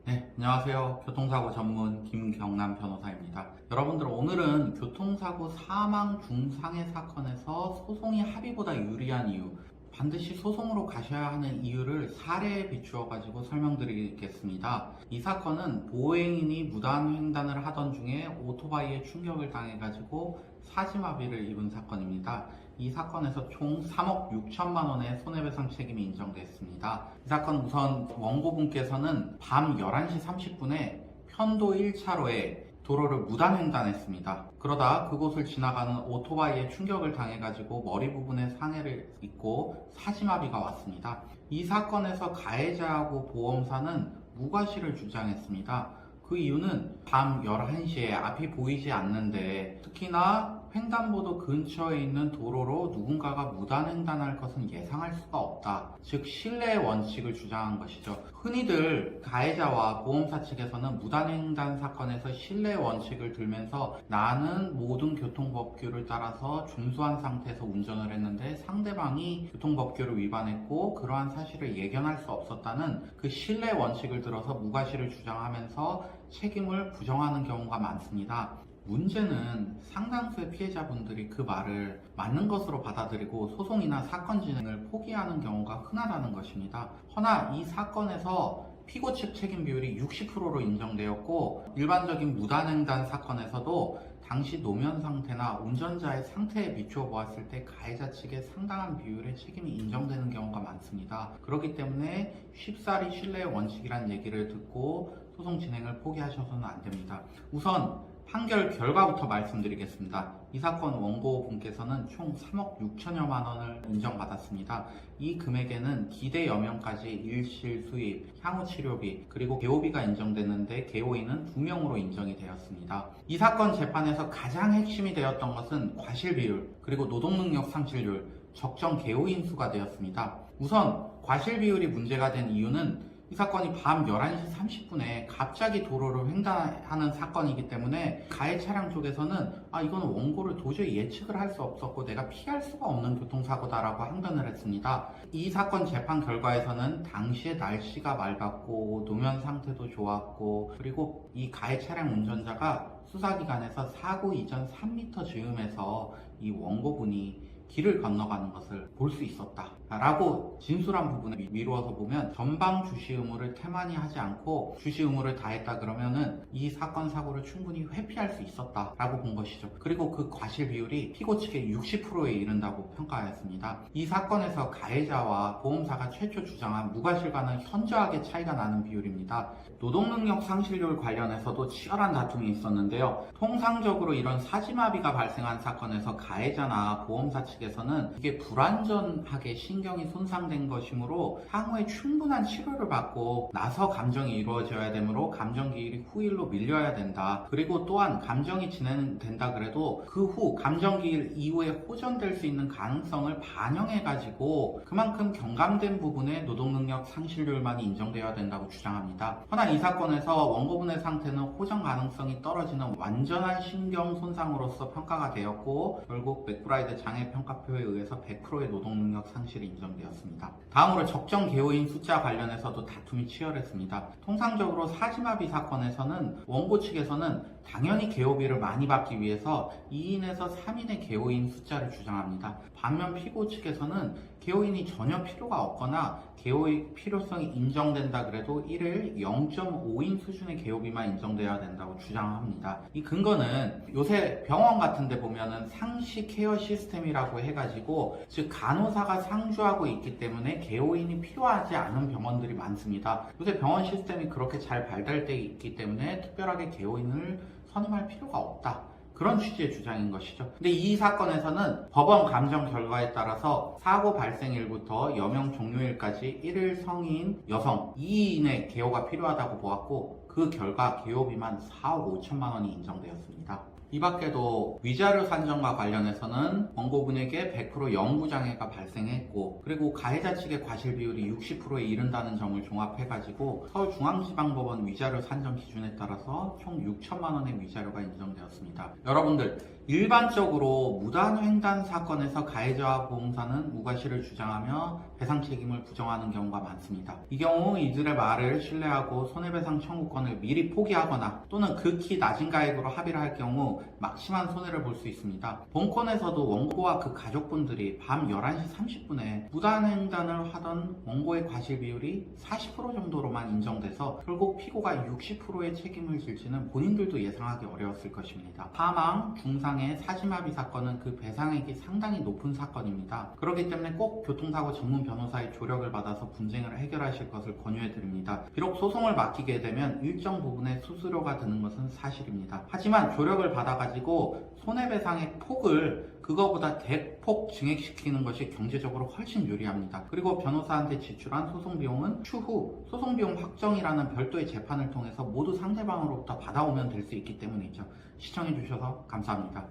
네, 안녕하세요. 교통사고 전문 김경남 변호사입니다. 여러분들, 오늘은 교통사고 사망 중상해 사건에서 소송이 합의보다 유리한 이유, 반드시 소송으로 가셔야 하는 이유를 사례에 비추어 가지고 설명드리겠습니다. 이 사건은 보행인이 무단횡단을 하던 중에 오토바이에 충격을 당해 가지고 사지마비를 입은 사건입니다. 이 사건에서 총 3억 6천만 원의 손해배상 책임이 인정됐습니다. 이 사건 우선 원고분께서는 밤 11시 30분에 편도 1차로에 도로를 무단횡단했습니다. 그러다 그곳을 지나가는 오토바이에 충격을 당해가지고 머리 부분에 상해를 입고 사지마비가 왔습니다. 이 사건에서 가해자하고 보험사는 무과실을 주장했습니다. 그 이유는 밤 11시에 앞이 보이지 않는데 특히나 횡단보도 근처에 있는 도로로 누군가가 무단횡단할 것은 예상할 수가 없다. 즉 신뢰의 원칙을 주장한 것이죠. 흔히들 가해자와 보험사 측에서는 무단횡단 사건에서 신뢰의 원칙을 들면서 나는 모든 교통법규를 따라서 준수한 상태에서 운전을 했는데 상대방이 교통법규를 위반했고 그러한 사실을 예견할 수 없었다는 그 신뢰의 원칙을 들어서 무과실을 주장하면서 책임을 부정하는 경우가 많습니다. 문제는 상당수의 피해자분들이 그 말을 맞는 것으로 받아들이고 소송이나 사건 진행을 포기하는 경우가 흔하다는 것입니다. 허나 이 사건에서 피고 측 책임 비율이 60%로 인정되었고 일반적인 무단횡단 사건에서도 당시 노면 상태나 운전자의 상태에 비추어 보았을 때 가해자 측의 상당한 비율의 책임이 인정되는 경우가 많습니다. 그렇기 때문에 쉽사리 신뢰의 원칙이란 얘기를 듣고 소송 진행을 포기하셔서는 안 됩니다. 우선 판결 결과부터 말씀드리겠습니다. 이 사건 원고분께서는 총 3억 6천여만 원을 인정받았습니다. 이 금액에는 기대 여명까지 일실 수입, 향후 치료비, 그리고 개호비가 인정됐는데 개호인은 2명으로 인정이 되었습니다. 이 사건 재판에서 가장 핵심이 되었던 것은 과실 비율, 그리고 노동능력 상실률, 적정 개호인 수가 되었습니다. 우선 과실 비율이 문제가 된 이유는 이 사건이 밤 11시 30분에 갑자기 도로를 횡단하는 사건이기 때문에 가해 차량 쪽에서는 이거는 원고를 도저히 예측을 할 수 없었고 내가 피할 수가 없는 교통사고다라고 항변을 했습니다. 이 사건 재판 결과에서는 당시에 날씨가 맑았고 노면 상태도 좋았고 그리고 이 가해 차량 운전자가 수사기관에서 사고 이전 3m 즈음에서 이 원고분이 길을 건너가는 것을 볼 수 있었다 라고 진술한 부분을 미루어서 보면 전방 주시 의무를 태만히 하지 않고 주시 의무를 다했다 그러면은 이 사건 사고를 충분히 회피할 수 있었다 라고 본 것이죠. 그리고 그 과실 비율이 피고 측의 60%에 이른다고 평가하였습니다. 이 사건에서 가해자와 보험사가 최초 주장한 무과실과는 현저하게 차이가 나는 비율입니다. 노동능력 상실률 관련해서도 치열한 다툼이 있었는데요. 통상적으로 이런 사지마비가 발생한 사건에서 가해자나 보험사 측에서는 이게 불완전하게 신경이 손상된 것이므로 향후에 충분한 치료를 받고 나서 감정이 이루어져야 되므로 감정기일이 후일로 밀려야 된다. 그리고 또한 감정이 진행된다 그래도 그 후 감정기일 이후에 호전될 수 있는 가능성을 반영해가지고 그만큼 경감된 부분에 노동능력 상실률만이 인정되어야 된다고 주장합니다. 허나 이 사건에서 원고분의 상태는 호전 가능성이 떨어지는 완전한 신경 손상으로서 평가가 되었고 결국 맥브라이드 장애 평가표에 의해서 100%의 노동능력 상실이 인정되었습니다. 다음으로 적정 개호인 숫자 관련해서도 다툼이 치열했습니다. 통상적으로 사지마비 사건에서는 원고 측에서는 당연히 개호비를 많이 받기 위해서 2인에서 3인의 개호인 숫자를 주장합니다. 반면 피고 측에서는 개호인이 전혀 필요가 없거나 개호의 필요성이 인정된다 그래도 1일 0.5인 수준의 개호비만 인정되어야 된다고 주장합니다. 이 근거는 요새 병원 같은 데 보면은 상시 케어 시스템이라고 해가지고 즉 간호사가 상주하고 있기 때문에 개호인이 필요하지 않은 병원들이 많습니다. 요새 병원 시스템이 그렇게 잘 발달되어 있기 때문에 특별하게 개호인을 선임할 필요가 없다. 그런 취지의 주장인 것이죠. 근데 이 사건에서는 법원 감정 결과에 따라서 사고 발생일부터 여명 종료일까지 1일 성인 여성 2인의 개호가 필요하다고 보았고 그 결과 개호비만 4억 5천만 원이 인정되었습니다. 이 밖에도 위자료 산정과 관련해서는 원고분에게 100% 영구장애가 발생했고, 그리고 가해자 측의 과실 비율이 60%에 이른다는 점을 종합해가지고 서울중앙지방법원 위자료 산정 기준에 따라서 총 6천만 원의 위자료가 인정되었습니다. 여러분들, 일반적으로 무단횡단 사건에서 가해자와 보험사는 무과실을 주장하며 배상 책임을 부정하는 경우가 많습니다. 이 경우 이들의 말을 신뢰하고 손해배상 청구권을 미리 포기하거나 또는 극히 낮은 가액으로 합의를 할 경우 막심한 손해를 볼 수 있습니다. 본건에서도 원고와 그 가족분들이 밤 11시 30분에 무단횡단을 하던 원고의 과실 비율이 40% 정도로만 인정돼서 결국 피고가 60%의 책임을 질지는 본인들도 예상하기 어려웠을 것입니다. 사망, 중상해, 사지마비 사건은 그 배상액이 상당히 높은 사건입니다. 그렇기 때문에 꼭 교통사고 전문 변호사의 조력을 받아서 분쟁을 해결하실 것을 권유해드립니다. 비록 소송을 맡기게 되면 일정 부분의 수수료가 드는 것은 사실입니다. 하지만 조력을 받아가지고 손해배상의 폭을 그거보다 대폭 증액시키는 것이 경제적으로 훨씬 유리합니다. 그리고 변호사한테 지출한 소송비용은 추후 소송비용 확정이라는 별도의 재판을 통해서 모두 상대방으로부터 받아오면 될 수 있기 때문이죠. 시청해주셔서 감사합니다.